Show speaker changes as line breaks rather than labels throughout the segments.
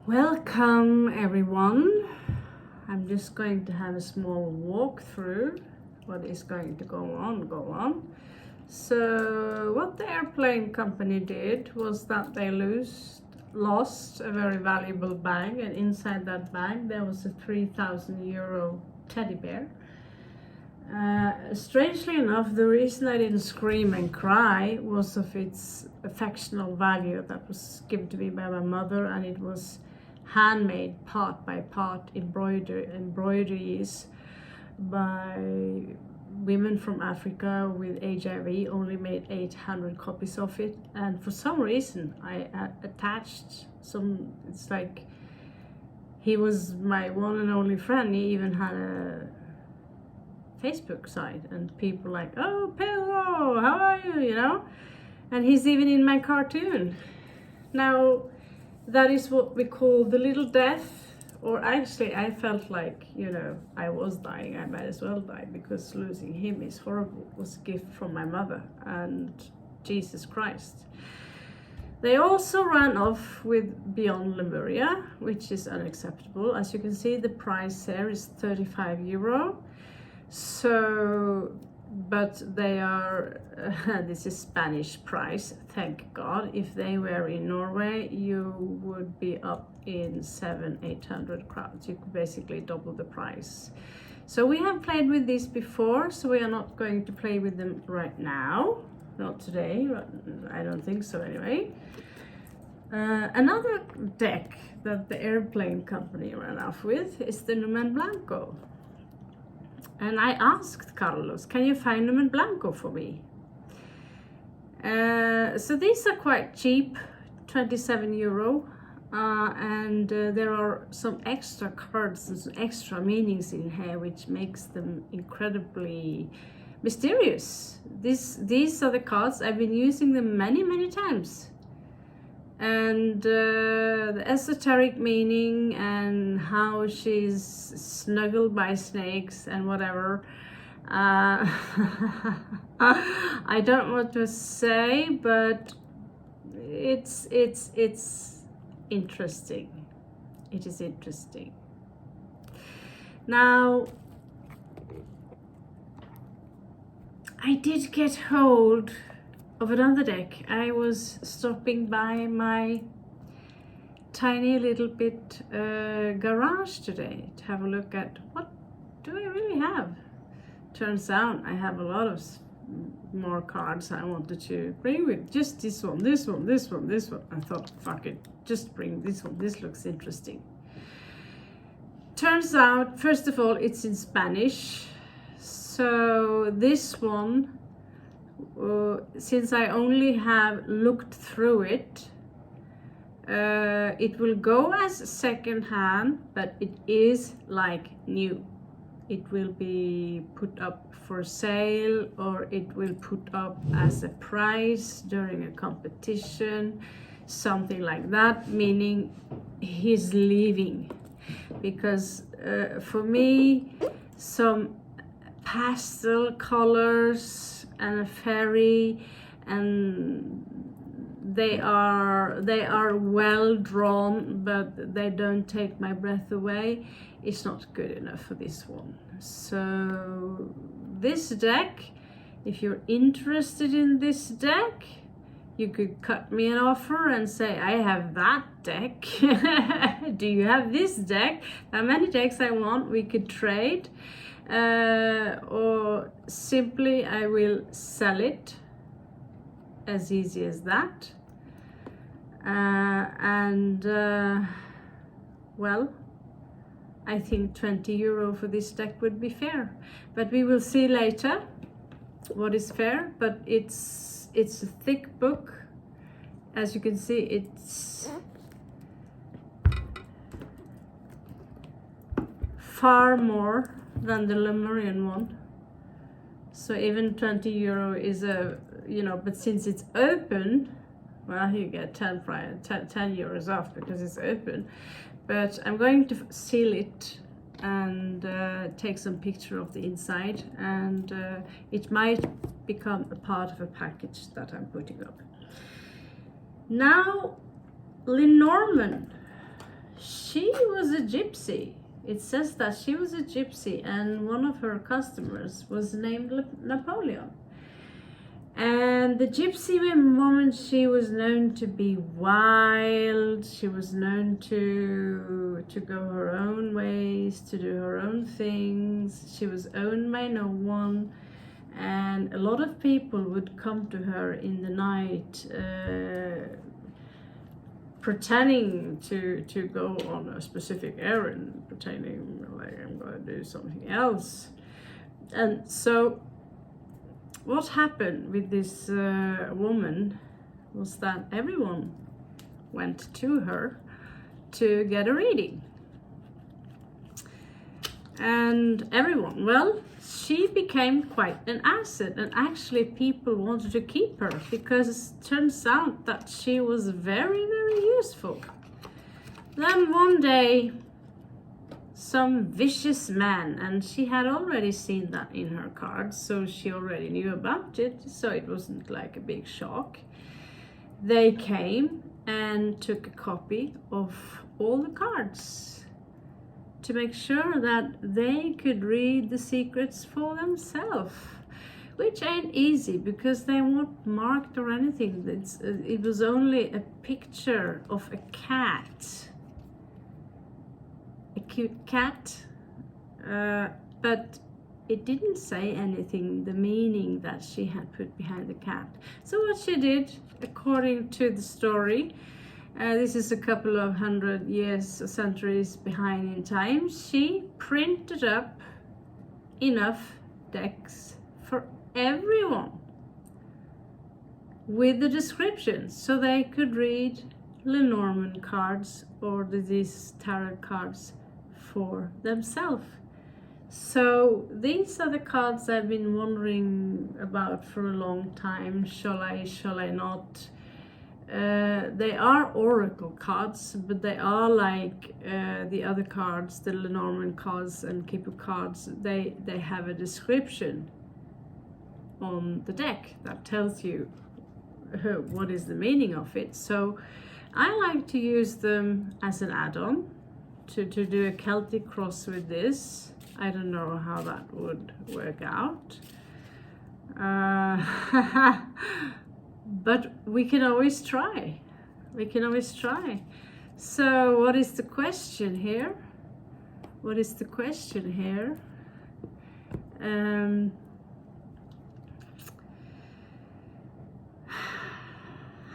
Welcome everyone. I'm just going to have a small walk through what is going to go on. So what the airplane company did was that they lost a very valuable bag, and inside that bag there was a 3,000 euro teddy bear. Strangely enough, the reason I didn't scream and cry was of its affectional value that was given to me by my mother, and it was handmade part by part embroideries by women from Africa with HIV. Only made 800 copies of it, and for some reason I attached some. It's like he was my one and only friend. He even had a Facebook site, and people like, oh Pedro, how are you, and he's even in my cartoon. Now that is what we call the little death, or actually I felt like, I was dying. I might as well die, because losing him is horrible. It was a gift from my mother and Jesus Christ. They also ran off with Beyond Lemuria, which is unacceptable. As you can see, the price here is 35 euro. So, but they are, this is Spanish price, thank God. If they were in Norway, you would be up in 700-800 crowns. You could basically double the price. So we have played with these before, so we are not going to play with them right now. Not today, I don't think so anyway. Another deck that the airplane company ran off with is the Lenormand Blanco. And I asked Carlos, can you find Lenormand Blanco for me? So these are quite cheap, 27 euro. And there are some extra cards and some extra meanings in here, which makes them incredibly mysterious. These are the cards. I've been using them many times. And the esoteric meaning and how she's snuggled by snakes and whatever. I don't want to say, but it's interesting. It is interesting. Now, I did get hold of another deck. I was stopping by my tiny little bit garage today to have a look at what do I really have. Turns out I have a lot of more cards I wanted to bring with. Just this one. I thought, fuck it, just bring this one. This looks interesting. Turns out, first of all, it's in Spanish. So this one, since I only have looked through it, it will go as second hand, but it is like new. It will be put up for sale, or it will put up as a prize during a competition, something like that, meaning he's leaving. Because for me, some pastel colors and a fairy, and they are well drawn, but they don't take my breath away. It's not good enough for this one. So this deck, if you're interested in this deck, you could cut me an offer and say, I have that deck. Do you have this deck? How many decks I want, we could trade. Or simply I will sell it, as easy as that. Well, I think 20 euro for this deck would be fair, but we will see later what is fair. But it's a thick book. As you can see, it's far more than the Lemurian one. So even 20 euro is but since it's open, well, you get 10 euros off because it's open. But I'm going to seal it and take some picture of the inside, and it might become a part of a package that I'm putting up. Now, Lenormand she was a gypsy. It says that she was a gypsy, and one of her customers was named Napoleon. And the gypsy woman, she was known to be wild. She was known to go her own ways, to do her own things. She was owned by no one. And a lot of people would come to her in the night, pretending to go on a specific errand, pretending like I'm going to do something else. And so what happened with this woman was that everyone went to her to get a reading. And everyone, well, she became quite an asset, and actually people wanted to keep her because it turns out that she was very, very useful. Then one day, some vicious man, and she had already seen that in her cards, so she already knew about it, so it wasn't like a big shock. They came and took a copy of all the cards to make sure that they could read the secrets for themselves, which ain't easy because they weren't marked or anything. It was only a picture of a cat, a cute cat, but it didn't say anything, the meaning that she had put behind the cat. So what she did, according to the story, this is a couple of 100 years, centuries behind in time, she printed up enough decks for everyone with the descriptions so they could read Lenormand cards or these tarot cards for themselves. So these are the cards I've been wondering about for a long time. Shall I not? They are oracle cards, but they are like the other cards, the Lenormand cards and Kipu cards. They have a description on the deck that tells you what is the meaning of it. So I like to use them as an add-on to do a Celtic cross with this. I don't know how that would work out. But we can always try. We can always try. So what is the question here? What is the question here?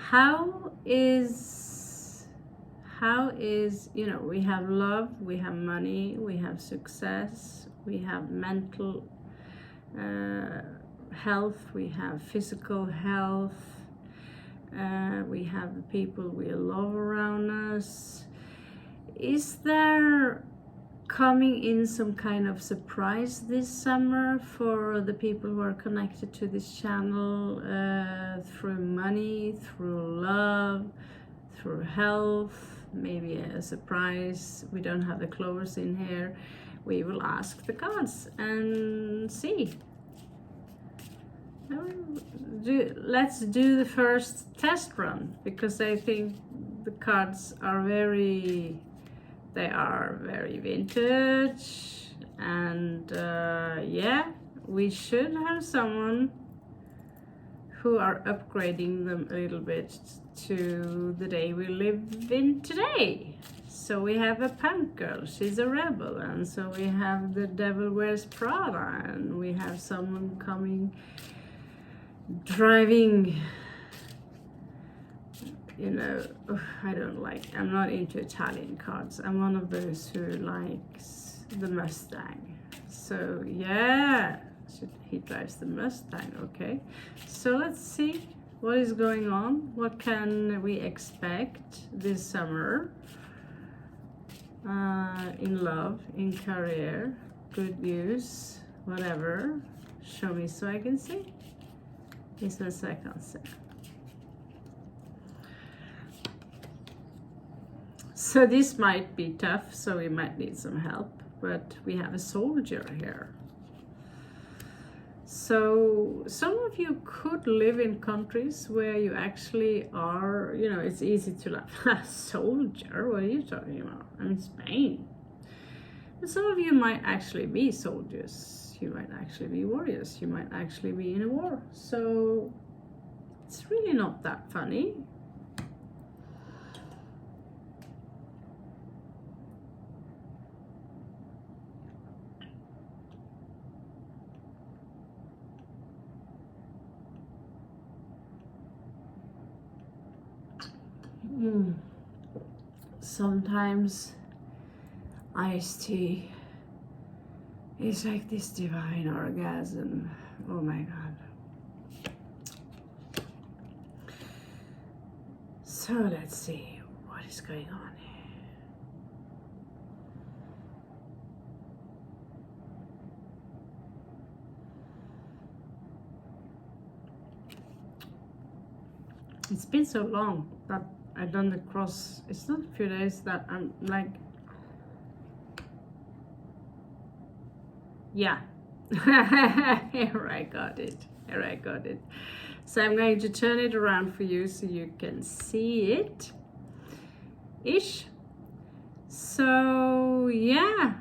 How is, you know, we have love, we have money, we have success, we have mental health, we have physical health, we have the people we love around us. Is there coming in some kind of surprise this summer for the people who are connected to this channel, through money, through love, through health? Maybe a surprise. We don't have the clovers in here. We will ask the cards and see. Let's do the first test run, because I think the cards are very vintage, and yeah, we should have someone who are upgrading them a little bit to the day we live in today. So we have a punk girl, she's a rebel, and so we have the Devil Wears Prada, and we have someone coming driving, you know, I'm not into Italian cards. I'm one of those who likes the Mustang. So yeah, he drives the Mustang. Okay, so let's see what is going on. What can we expect this summer, in love, in career, good news, whatever. Show me so I can see. This is I can see. So this might be tough, so we might need some help, but we have a soldier here. So some of you could live in countries where you actually are, you know, it's easy to laugh. Soldier, what are you talking about? I'm in Spain. But some of you might actually be soldiers. You might actually be warriors. You might actually be in a war. So it's really not that funny. Sometimes iced tea is like this divine orgasm. Oh my god. So let's see what is going on here. It's been so long that I've done the cross. It's not a few days that I'm like, yeah. Here I got it. Here I got it. So I'm going to turn it around for you so you can see it. Ish. So yeah,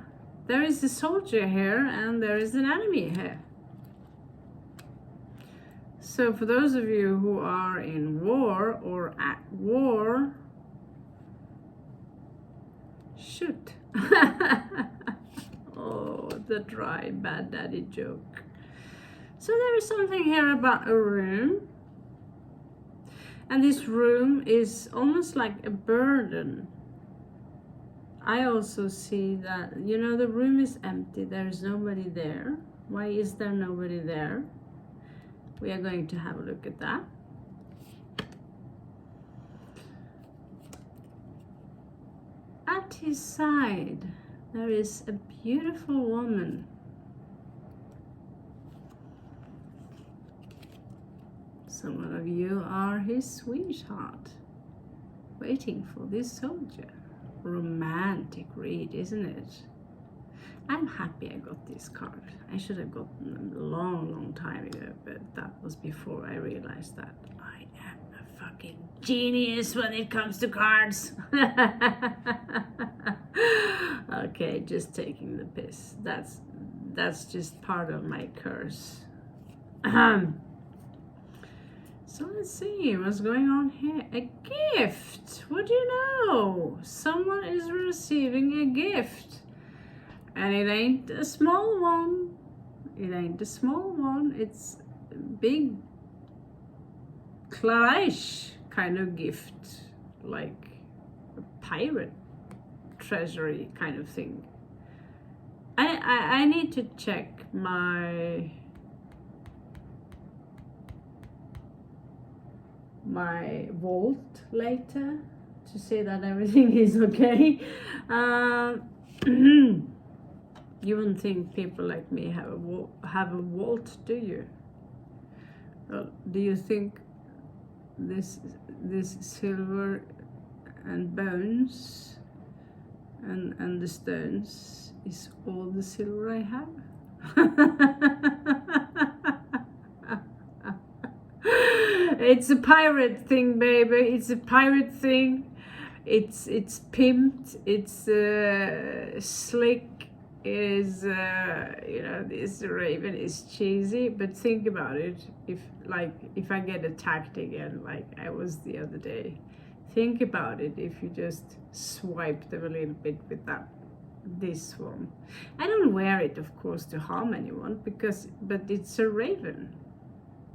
there is a soldier here and there is an enemy here. So for those of you who are in war or at war, shoot. Oh, the dry bad daddy joke. So there is something here about a room. And this room is almost like a burden. I also see that, you know, the room is empty. There is nobody there. Why is there nobody there? We are going to have a look at that. At his side, there is a beautiful woman. Some of you are his sweetheart, waiting for this soldier. Romantic read, isn't it? I'm happy I got this card. I should have gotten them a long time ago, but that was before I realized that I am a fucking genius when it comes to cards. Okay, just taking the piss. That's just part of my curse. So let's see what's going on here. A gift. What do you know? Someone is receiving a gift. And it ain't a small one. It ain't a small one. It's a big clarish kind of gift. Like a pirate treasury kind of thing. I need to check my vault later to see that everything is okay. You wouldn't think people like me have a vault, do you? Do you think this silver and bones and the stones is all the silver I have? It's a pirate thing, baby. It's a pirate thing. It's pimped. It's slick. It is you know, this raven is cheesy. But think about it. If I get attacked again, like I was the other day, think about it. If you just swipe them a little bit with this one. I don't wear it, of course, to harm anyone but it's a raven,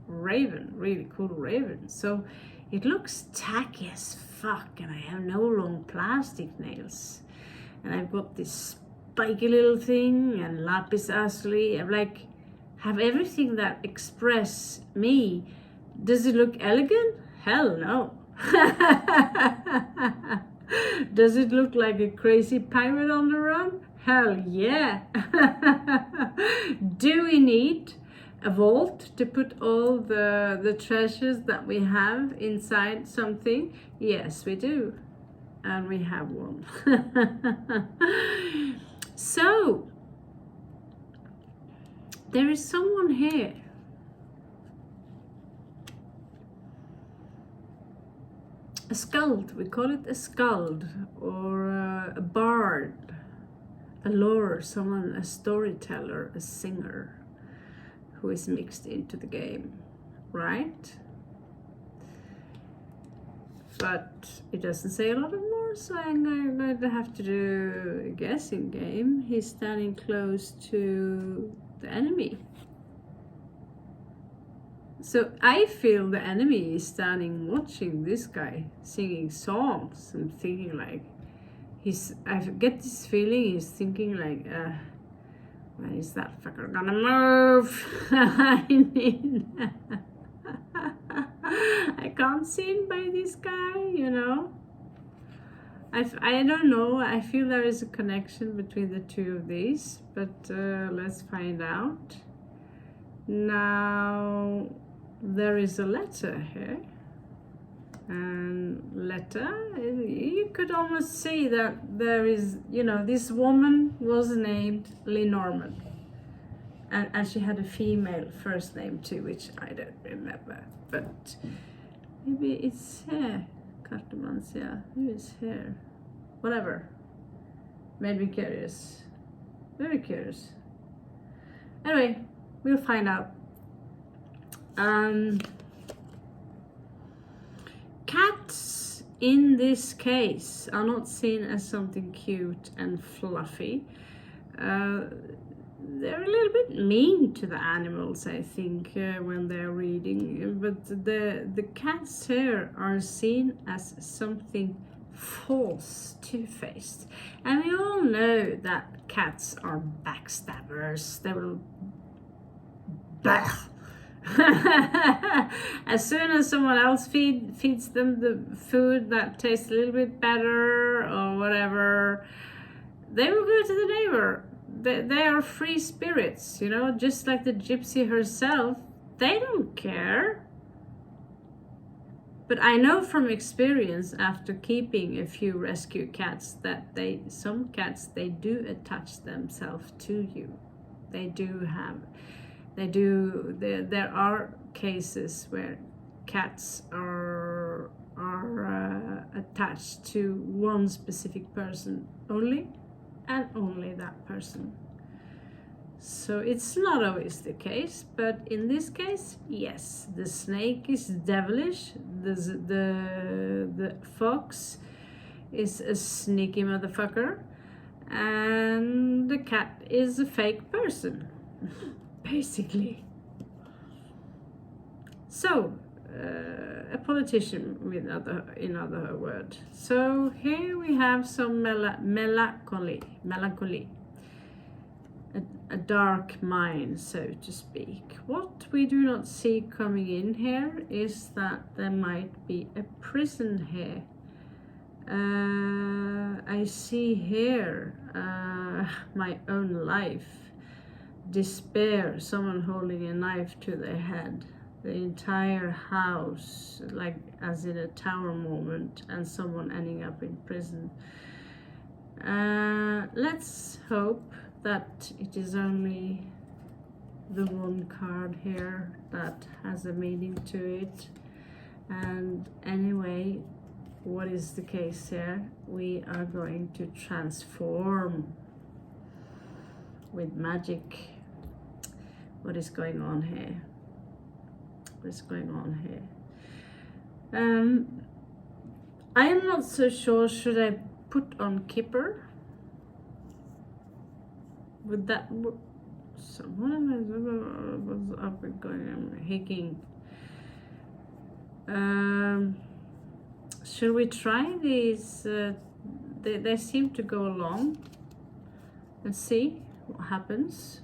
really cool raven. So it looks tacky as fuck, and I have no long plastic nails, and I've got this spiky little thing and lapis lazuli. I'm have everything that express me. Does it look elegant? Hell no. Does it look like a crazy pirate on the run? Hell yeah. Do we need a vault to put all the treasures that we have inside something? Yes, we do. And we have one. So, there is someone here a skald. We call it a skald, or a bard, a lore, someone, a storyteller, a singer who is mixed into the game, right? But it doesn't say a lot more, so I'm going to have to do a guessing game. He's standing close to the enemy. So I feel the enemy is standing watching this guy singing songs and thinking like, I get this feeling he's thinking like, when is that fucker gonna move? I mean, I can't sit by this guy, you know. I don't know. I feel there is a connection between the two of these, but let's find out. Now, there is a letter here. And letter, you could almost say that there is, you know, this woman was named Lenormand. And she had a female first name too, which I don't remember. But maybe it's here. Cartomancia. Maybe it's here. Whatever. Made me curious. Very curious. Anyway, we'll find out. Cats in this case are not seen as something cute and fluffy. They're a little bit mean to the animals, I think, when they're reading. But the cats here are seen as something false, two-faced. And we all know that cats are backstabbers. They will... Bah! As soon as someone else feeds them the food that tastes a little bit better or whatever, they will go to the neighbor. They are free spirits, you know, just like the gypsy herself. They don't care. But I know from experience, after keeping a few rescue cats, that some cats do attach themselves to you. There are cases where cats are attached to one specific person only, and only that person. So it's not always the case, but in this case, yes, the snake is devilish, the fox is a sneaky motherfucker, and the cat is a fake person, basically. So, a politician, in other words. So here we have some melancholy. A dark mind, so to speak. What we do not see coming in here is that there might be a prison here. I see here my own life, despair, someone holding a knife to their head, the entire house, like as in a tower moment, and someone ending up in prison. Let's hope that it is only the one card here that has a meaning to it. And anyway, what is the case here? We are going to transform with magic. What is going on here? What is going on here? I am not so sure. Should I put on Kipper? With that, so what am I? What's up and going? I'm hicking. Should we try these? They seem to go along. Let's see what happens.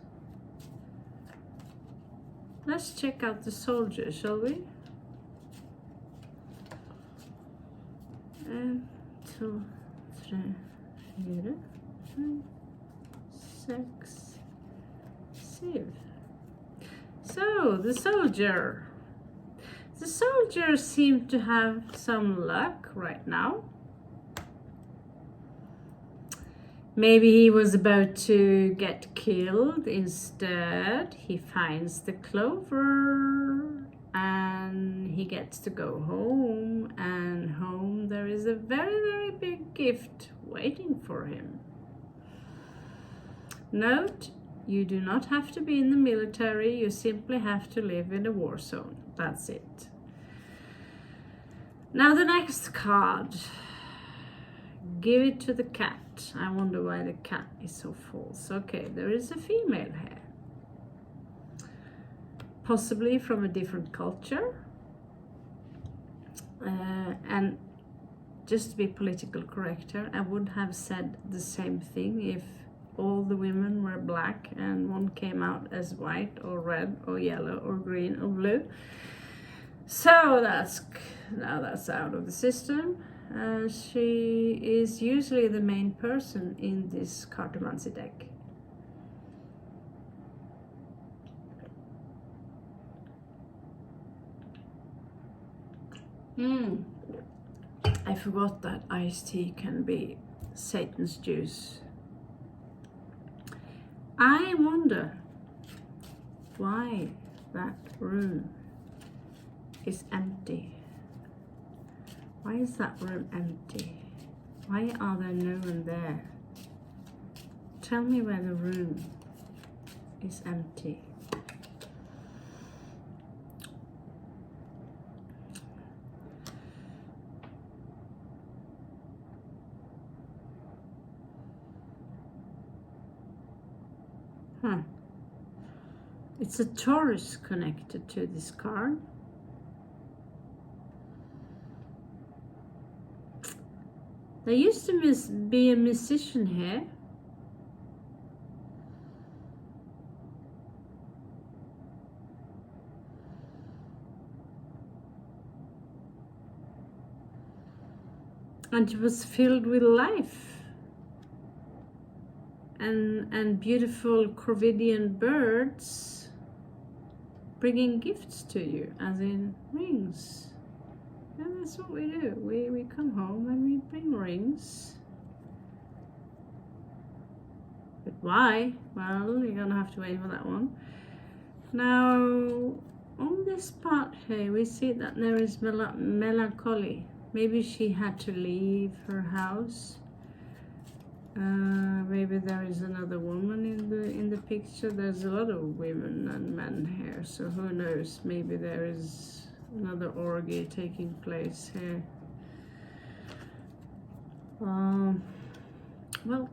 Let's check out the soldier, shall we? 1, 2, 3, 4, 5, 6, 7. So the soldier seemed to have some luck right now. Maybe he was about to get killed. Instead, he finds the clover and he gets to go home, and home there is a very, very big gift waiting for him. Note, you do not have to be in the military, you simply have to live in a war zone. That's it. Now the next card. Give it to the cat. I wonder why the cat is so false. Okay, there is a female here. Possibly from a different culture. And just to be political correct here, I would have said the same thing if all the women were black and one came out as white or red or yellow or green or blue. So now that's out of the system. She is usually the main person in this cartomancy deck. I forgot that iced tea can be Satan's juice. I wonder why that room is empty. Why is that room empty? Why are there no one there? Tell me where the room is empty. It's a Taurus connected to this card. There used to be a musician here. And it was filled with life. And beautiful Corvidian birds bringing gifts to you, as in rings. And that's what we do. We come home and we bring rings. But why? Well, you're gonna have to wait for that one. Now, on this part here, we see that there is melancholy. Maybe she had to leave her house. Maybe there is another woman in the picture. There's a lot of women and men here, so who knows? Maybe there is another orgy taking place here. Well,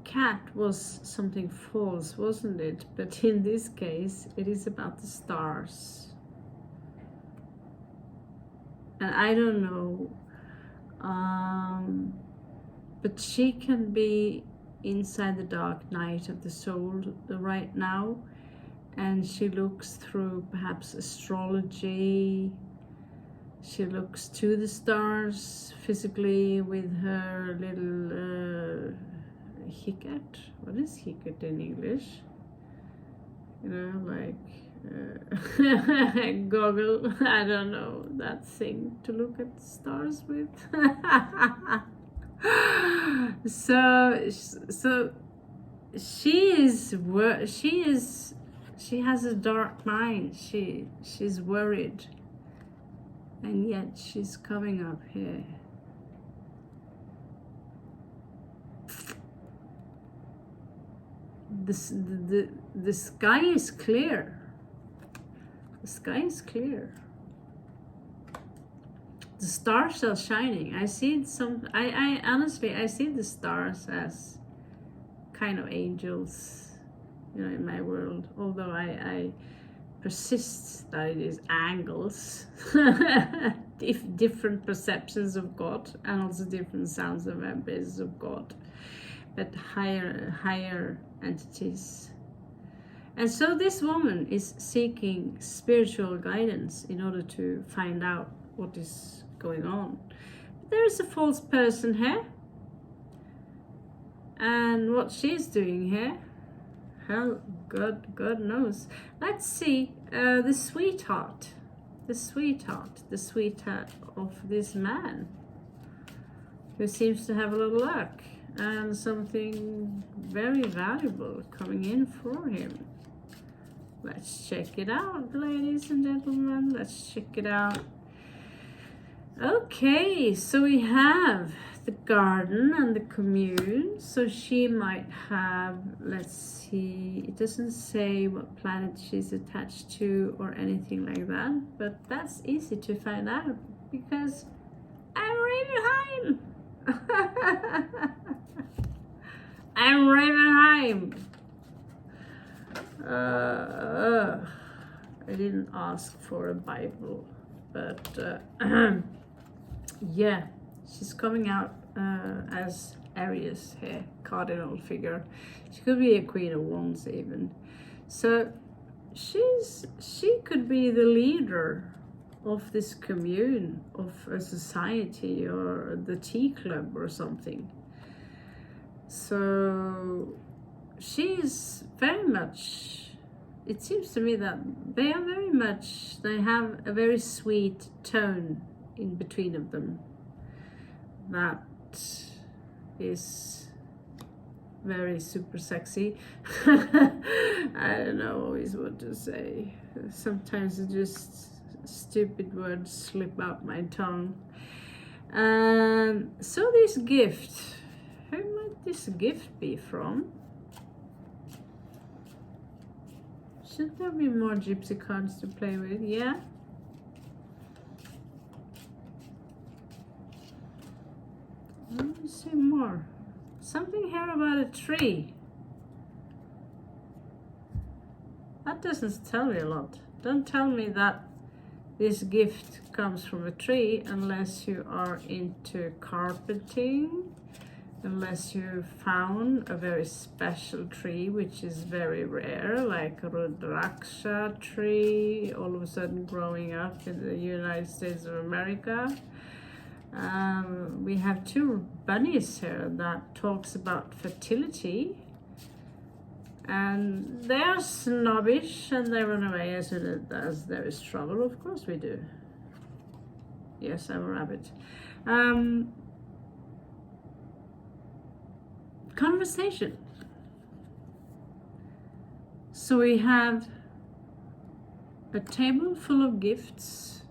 cat was something false, wasn't it? But in this case, it is about the stars. And I don't know, but she can be inside the dark night of the soul right now, and she looks through perhaps astrology. She looks to the stars physically with her little hicket. What is hicket in English? You know, like goggle. I don't know, that thing to look at the stars with. So she has a dark mind. She's worried, and yet she's coming up here. The sky is clear. The sky is clear. The stars are shining. I see I honestly, I see the stars as kind of angels, you know, in my world. Although I persist that it is angels, different perceptions of God, and also different sounds and vibrations of God, but higher entities. And so this woman is seeking spiritual guidance in order to find out what is going on. There is a false person here, and what she's doing here, hell, God knows. Let's see the sweetheart of this man, who seems to have a little luck and something very valuable coming in for him. Let's check it out, ladies and gentlemen. Let's check it out. Okay, so we have the garden and the commune. So she might have, let's see, it doesn't say what planet she's attached to or anything like that, but that's easy to find out because I'm Ravenheim. I'm Ravenheim. I didn't ask for a Bible, but yeah, she's coming out as Aries here, cardinal figure. She could be a Queen of Wands even. So she could be the leader of this commune, of a society or the tea club or something. So she's very much, it seems to me that they have a very sweet tone in between of them that is very super sexy. I don't know always what to say. Sometimes it's just stupid words slip out my tongue. So this gift, who might this gift be from? Should there be more gypsy cards to play with? Yeah. Let me see more. Something here about a tree. That doesn't tell me a lot. Don't tell me that this gift comes from a tree unless you are into carpeting, unless you found a very special tree which is very rare, like a Rudraksha tree all of a sudden growing up in the United States of America. We have two bunnies here that talks about fertility, and they are snobbish and they run away as soon as there is trouble. Of course we do. Yes, I'm a rabbit. Conversation. So we have a table full of gifts,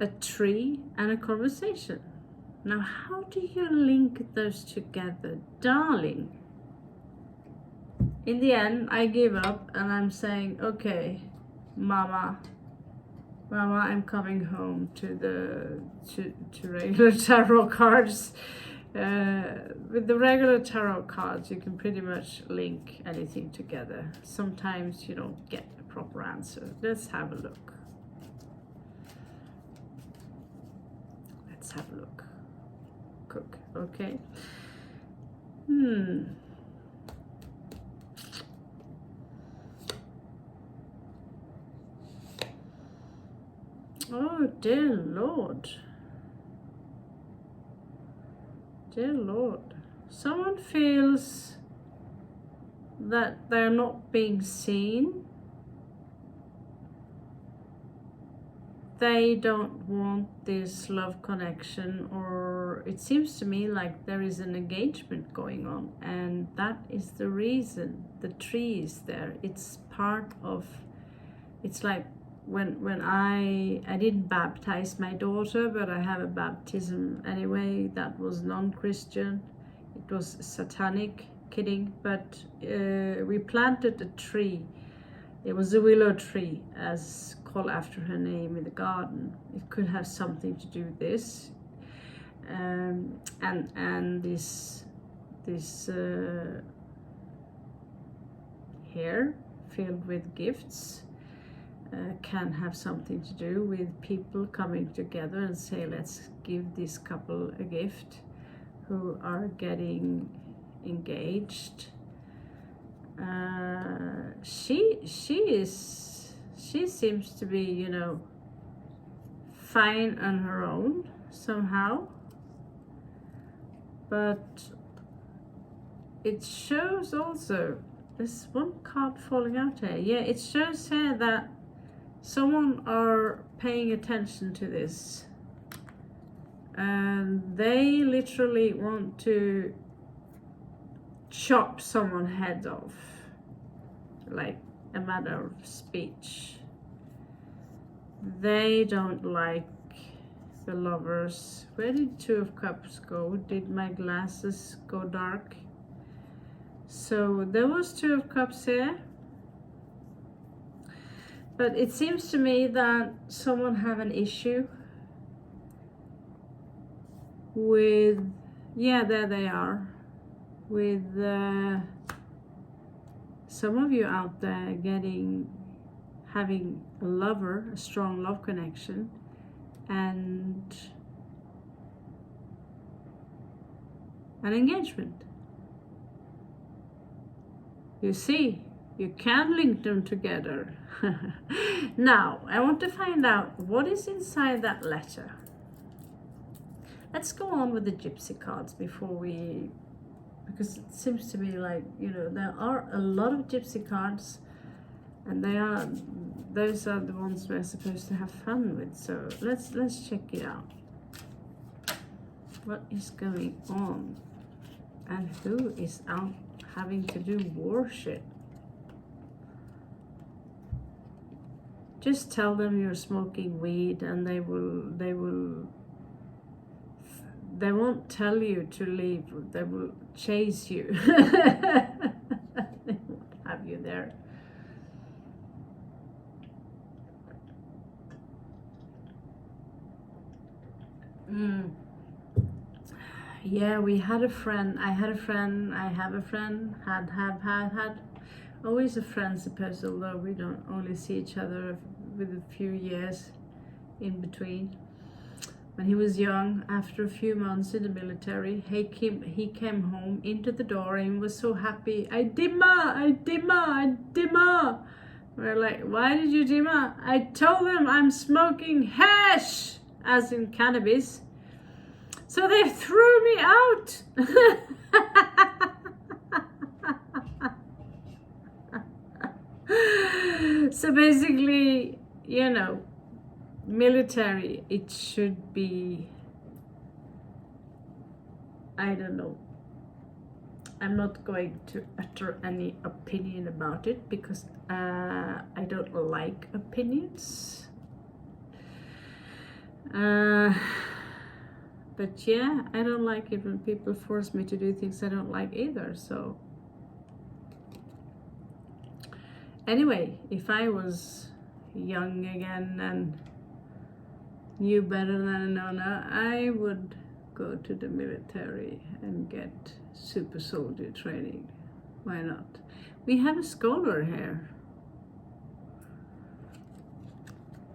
a tree, and a conversation. Now, how do you link those together, darling? In the end, I give up and I'm saying, okay, Mama, I'm coming home to regular tarot cards. With the regular tarot cards, you can pretty much link anything together. Sometimes you don't get a proper answer. Let's have a look. Let's have a look. Cook, okay. Oh, dear Lord. Dear Lord. Someone feels that they're not being seen. They don't want this love connection, or it seems to me like there is an engagement going on, and that is the reason the tree is there. It's part of, it's like when I didn't baptize my daughter, but I have a baptism anyway that was non-Christian. It was satanic, kidding, but we planted a tree. It was a willow tree, as called after her name, in the garden. It could have something to do with this, and this hair filled with gifts can have something to do with people coming together and say, let's give this couple a gift who are getting engaged. She seems to be, you know, fine on her own somehow, but it shows also, there's one card falling out here. Yeah, it shows here that someone are paying attention to this, and they literally want to chop someone's head off, like a matter of speech. They don't like the lovers. Where did Two of Cups go? Did my glasses go dark? So there was Two of Cups here. But it seems to me that someone have an issue with, yeah, there they are, with some of you out there having a lover, a strong love connection, and an engagement. You see, you can link them together. Now, I want to find out what is inside that letter. Let's go on with the Gypsy cards because it seems to be like, you know, there are a lot of Gypsy cards, and those are the ones we're supposed to have fun with. So let's check it out. What is going on, and who is out having to do war shit? Just tell them you're smoking weed, and they won't tell you to leave. They will chase you. They won't have you there. Yeah, we had a friend. I had a friend. I have a friend. Had. Always a friend, suppose, although we don't only see each other with a few years in between. When he was young, after a few months in the military, he came home into the door and was so happy. I dimma. We're like, why did you dimma? I told them I'm smoking hash, as in cannabis. So they threw me out. So basically, you know, military, it should be, I don't know. I'm not going to utter any opinion about it because I don't like opinions. But yeah, I don't like it when people force me to do things I don't like either. So anyway, if I was young again and knew better than a nonna, I would go to the military and get super soldier training. Why not? We have a scholar here,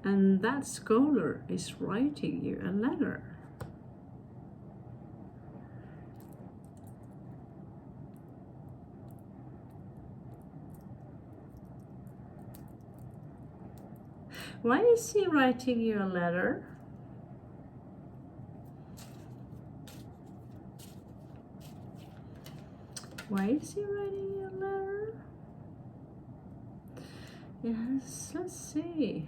and that scholar is writing you a letter. Why is he writing you a letter? Why is he writing you a letter? Yes, let's see.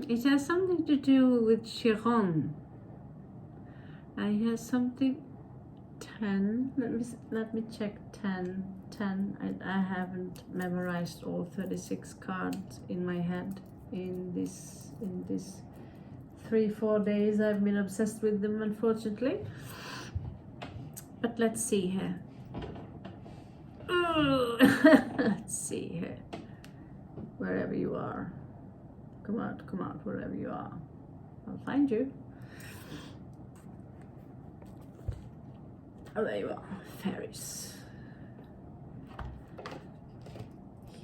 It has something to do with Chiron. I have something 10. Let me check 10. I haven't memorized all 36 cards in my head in this 3-4 days. I've been obsessed with them, unfortunately. But let's see here. Let's see here. Wherever you are. Come out, wherever you are. I'll find you. Oh, there you are. Fairies.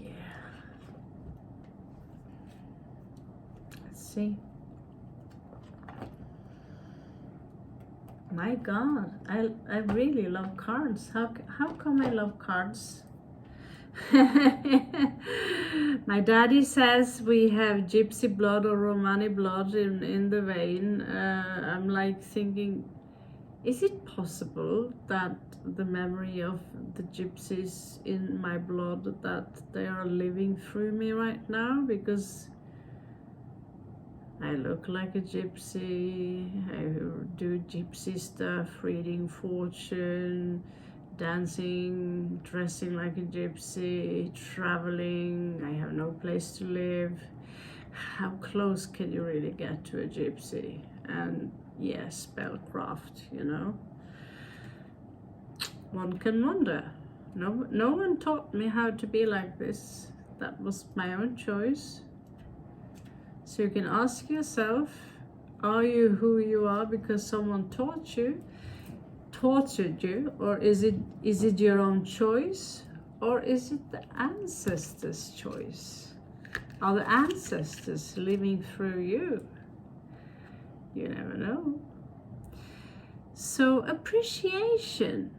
Yeah. Let's see. My God, I really love cards. How come I love cards? My daddy says we have Gypsy blood or Romani blood in the vein. I'm like thinking, is it possible that the memory of the gypsies in my blood, that they are living through me right now? Because I look like a gypsy, I do gypsy stuff, reading fortune, dancing, dressing like a gypsy, traveling, I have no place to live. How close can you really get to a gypsy? And yes, spellcraft, you know. One can wonder. No one taught me how to be like this. That was my own choice. So you can ask yourself, are you who you are because someone tortured you, or is it your own choice, or is it the ancestors' choice? Are the ancestors living through you? You never know. So appreciation.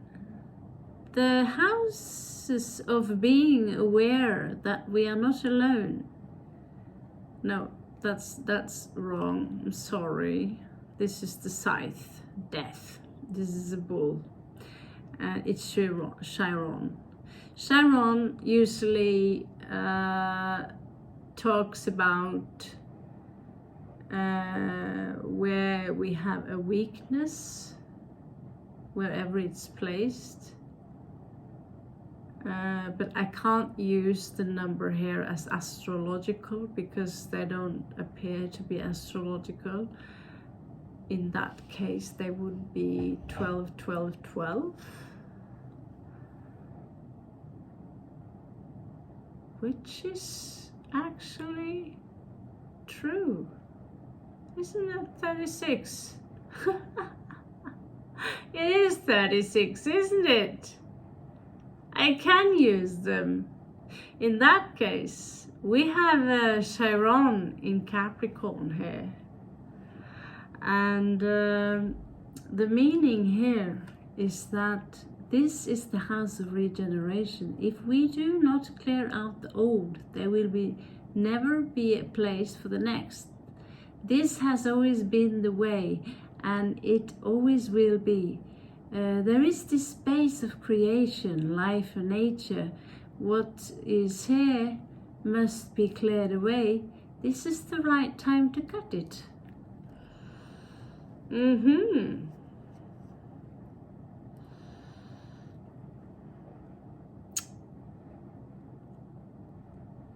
The houses of being aware that we are not alone. No, that's wrong. I'm sorry. This is the scythe, death. This is a bull. It's Chiron. Chiron usually talks about where we have a weakness, wherever it's placed. But I can't use the number here as astrological because they don't appear to be astrological. In that case, they would be 12, 12, 12. Which is actually true. Isn't it 36? It is 36, isn't it? I can use them. In that case, we have a Chiron in Capricorn here. And the meaning here is that this is the house of regeneration. If we do not clear out the old, there will never be a place for the next. This has always been the way, and it always will be. There is this space of creation, life and nature. What is here must be cleared away. This is the right time to cut it.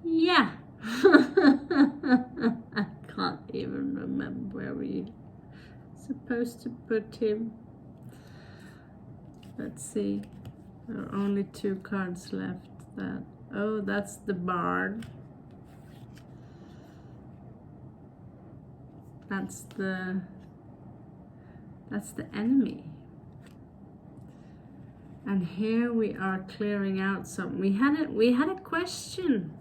Yeah. I can't even remember where we supposed to put him. Let's see. There are only 2 cards left. That's the bard. That's the enemy. And here we are clearing out some. We had a question.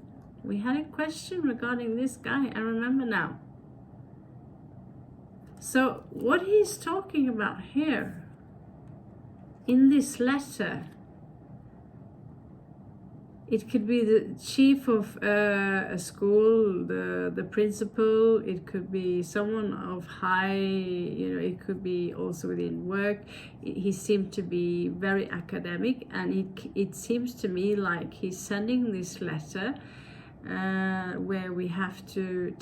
We had a question regarding this guy. I remember now. So what he's talking about here in this letter, it could be the chief of a school, the principal, it could be someone of high, it could be also within work. He seemed to be very academic, and it seems to me like he's sending this letter where we have to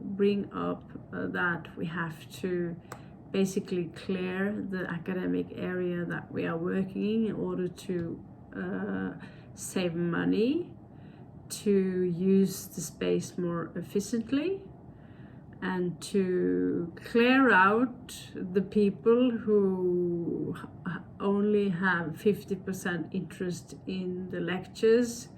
bring up that we have to basically clear the academic area that we are working in order to save money, to use the space more efficiently, and to clear out the people who only have 50% interest in the lectures,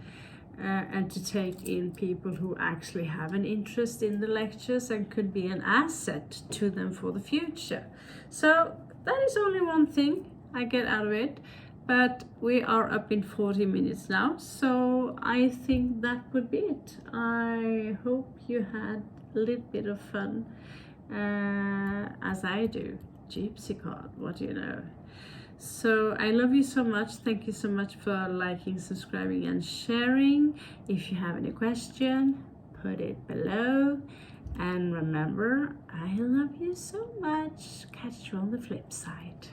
and to take in people who actually have an interest in the lectures and could be an asset to them for the future. So that is only one thing I get out of it. But we are up in 40 minutes now, so I think that would be it. I hope you had a little bit of fun, as I do. Gypsy card, what do you know? So I love you so much. Thank you so much for liking, subscribing, and sharing. If you have any question, put it below. And remember, I love you so much. Catch you on the flip side.